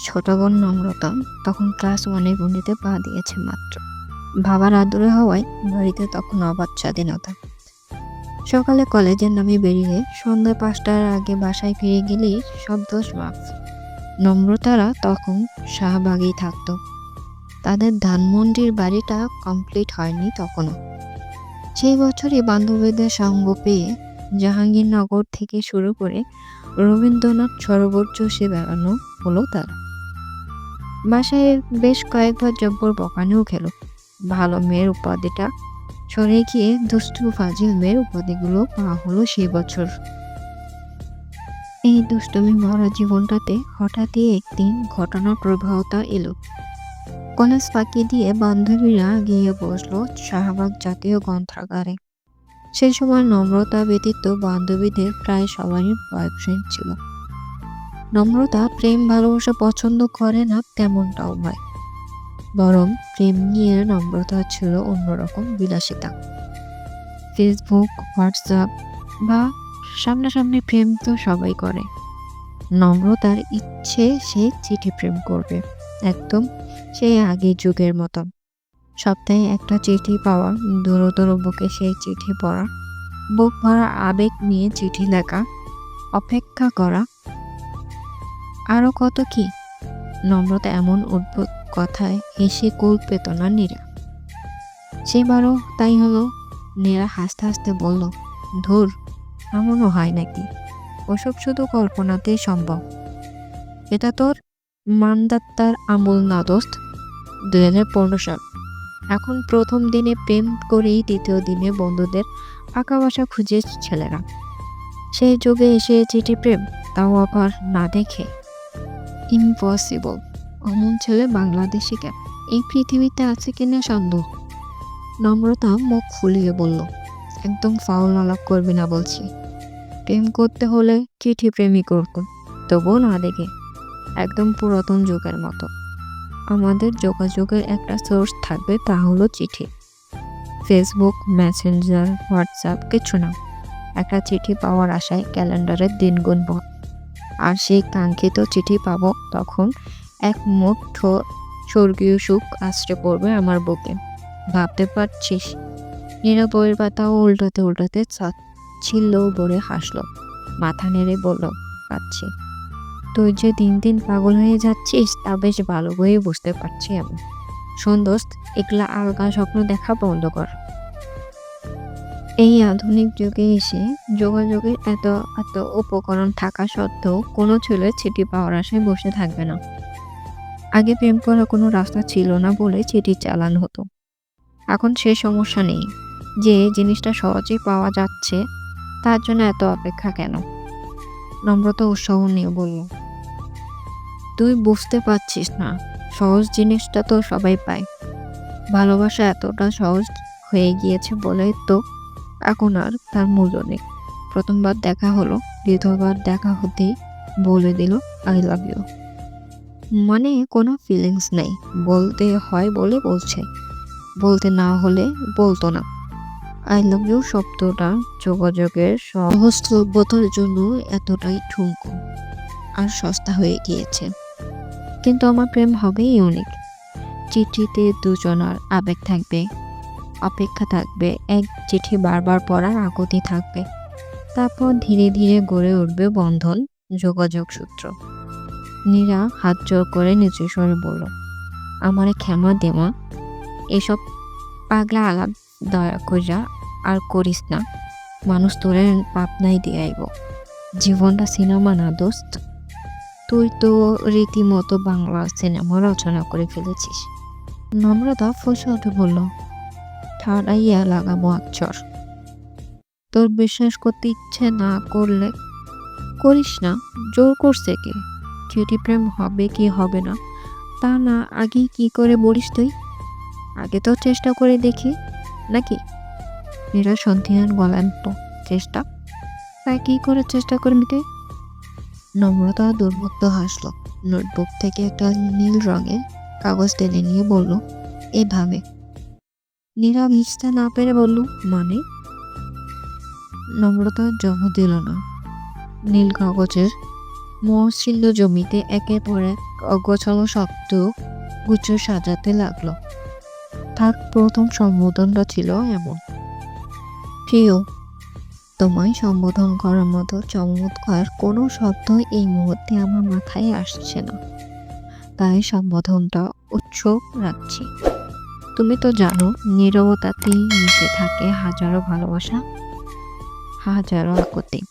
ছোট বোন নম্রতা তখন ক্লাস 1-এ গণিতে পা দিয়েছে মাত্র। বাবার আদরে হওয়ায় বাড়িতে তখন অবাধ স্বাধীনতা। সকালে কলেজের নামে বেরিয়ে সন্ধ্যা 5টার আগে বাসায় ফিরে গেলেই সব দোষ মাফ। নম্রতারা তখন শাহবাগেই থাকতো। তাদের ধানমন্ডির বাড়িটা কমপ্লিট হয়নি তখনও। সেই বছরই বান্ধবীদের সঙ্গ পেয়ে জাহাঙ্গীরনগর থেকে শুরু করে রবীন্দ্রনাথ সরোবর চষে বেড়ানো হলো তার। বাসায় বেশ কয়েকবার জব্বর বকানিও খেলো। ভালো মেয়ের উপাধিটা সরে গিয়ে দুষ্টু ফাজিল মেয়ের উপাধিগুলো পাওয়া হলো সেই বছর। এই দুষ্টুমি ভরা জীবনটাতে হঠাৎই একদিন ঘটনার প্রবাহতা এলো। কলেজ ফাঁকি দিয়ে বান্ধবীরা গিয়ে বসলো শাহবাগ জাতীয় গ্রন্থাগারে। সেই সময় নম্রতা ব্যতীত বান্ধবীদের প্রায় সবারই বয়ফ্রেন্ড ছিল। নম্রতা প্রেম ভালোবাসা পছন্দ করে না তেমনটাও নয়, বরং প্রেম নিয়ে নম্রতা ছিল অন্যরকম বিলাসিতা। ফেসবুক, হোয়াটসঅ্যাপ বা সামনাসামনি প্রেম তো সবাই করে। নম্রতার ইচ্ছে সে চিঠি প্রেম করবে, একদম সেই আগের যুগের মতো। সপ্তাহে একটা চিঠি পাওয়া, দূরতর বুকে সেই চিঠি পড়া, বুক ভরা আবেগ নিয়ে চিঠি লেখা, অপেক্ষা করা, আরো কত কি। নম্রতা এমন অদ্ভুত কথায় হেসে কুল পেত না নীরা। সেবারও তাই হলো। নীরা হাসতে হাসতে বলল, ধুর, এমনও হয় নাকি? ওসব শুধু কল্পনাতেই সম্ভব। এটা তোর মান্দাত্তার আমল না দোস্ত। 2015 সাল। এখন প্রথম দিনে প্রেম করেই দ্বিতীয় দিনে বন্ধুদের ফাঁকা বাসা খুঁজে ছেলেরা। সেই যুগে এসে চিঠি প্রেম, তাও আবার না দেখে। ইম্পসিবল। অমন ছেলে বাংলাদেশি কেন? এই পৃথিবীতে আছে কিনা সন্দেহ। নম্রতা মুখ ফুলিয়ে বলল, একদম ফাউল আলাপ করবি না বলছি। প্রেম করতে হলে চিঠি প্রেমই করত, তবুও না দেখে, একদম পুরাতন যুগের মতো। আমাদের যোগাযোগের একটা সোর্স থাকবে, তা হলো চিঠি। ফেসবুক, মেসেঞ্জার, হোয়াটসঅ্যাপ কিছু না। একটা চিঠি পাওয়ার আশায় ক্যালেন্ডারের দিন গুনব, আর সেই কাঙ্ক্ষিত চিঠি পাবো তখন এক মুঠো স্বর্গীয় সুখ আশ্রে পড়বে আমার বুকে। ভাবতে পারছিস? নীরা বইয়ের পাতাও উল্টাতে উল্টাতে ছিল বলে হাসলো, মাথা নেড়ে বলল, পাচ্ছি। তুই যে দিন দিন পাগল হয়ে যাচ্ছিস তা বেশ ভালো করে বুঝতে পারছি আমি। শোন দোস্ত, একলা আলগা স্বপ্ন দেখা বন্ধ কর। এই আধুনিক যুগে এসে যোগাযোগের এত এত উপকরণ থাকা সত্ত্বেও কোনো ছেলে চিঠি পাওয়ার আশায় বসে থাকবে না। আগে প্রেম করার কোনো রাস্তা ছিল না বলে চিঠি চালানো হতো। এখন সে সমস্যা নেই। যে জিনিসটা সহজেই পাওয়া যাচ্ছে তার জন্য এত অপেক্ষা কেন? নম্রতা উৎসাহ নিয়ে বলল, তুই বুঝতে পারছিস না, সহজ জিনিসটা তো সবাই পায়। ভালোবাসা এতটা সহজ হয়ে গিয়েছে বলে তো এখন আর তার মূল্য নেই। প্রথমবার দেখা হলো, দ্বিতীয়বার দেখা হতেই বলে দিল আই লাভ ইউ। মানে কোনো ফিলিংস নেই, বলতে হয় বলে বলছে, বলতে না হলে বলতো না। আই লাভ ইউ শব্দটা যোগাযোগের সহজলভ্যতার জন্য এতটাই ঠুনকো আর সস্তা হয়ে গিয়েছে। কিন্তু আমার প্রেম হবে ইউনিক। চিঠিতে দুজনার আবেগ থাকবে, অপেক্ষা থাকবে, এক চিঠি বারবার পড়ার আকুতি থাকবে। তারপর ধীরে ধীরে গড়ে উঠবে বন্ধন, যোগাযোগ সূত্র। নীরা হাত জোর করে নিচু স্বরে বলল, আমারে ক্ষমা দেওয়া, এসব পাগলা আলাপ দয়া কইরা আর করিস না। মানুষ তোরে পাবনাই দিয়ে আইব। জীবনটা সিনেমা না দোস্ত। তুই তো রীতিমতো বাংলা সিনেমা রচনা করে ফেলেছিস। নম্রতা ফসে উঠে বলল, ঠাড়াইয়া লাগাবো আচ্ছর। তোর বিশ্বাস করতে ইচ্ছে না করলে করিস না, জোর করছে কে? চিঠি প্রেম হবে কি হবে না তা না আগে কি করে বলিস তুই? আগে তো চেষ্টা করে দেখি নাকি? এরা সন্ধিহান গলান তো, চেষ্টা? তাই কি করে চেষ্টা করবি তুই? নম্রতা দুর্বোধ্য হাসলো। নোটবুক থেকে একটা নীল রঙের কাগজ টেনে নিয়ে বলল, এভাবে। নীরা ভিজতে না পেরে বলল, মানে? নম্রতা জবাব দিল না। নীল কাগজের মসৃণ জমিতে একের পর এক অগোছালো শব্দ গুচ্ছ সাজাতে লাগলো। তার প্রথম সম্বোধনটা ছিল এমন: প্রিয়। তোমায় সম্বোধন করার মতো চমৎকার কোনো শব্দ এই মুহূর্তে আমার মাথায় আসছে না, তাই সম্বোধনটা উৎস রাখছি। তুমি তো জানো, নীরবতাতেই মিশে থাকে হাজারো ভালোবাসা, হাজারো আকুতি।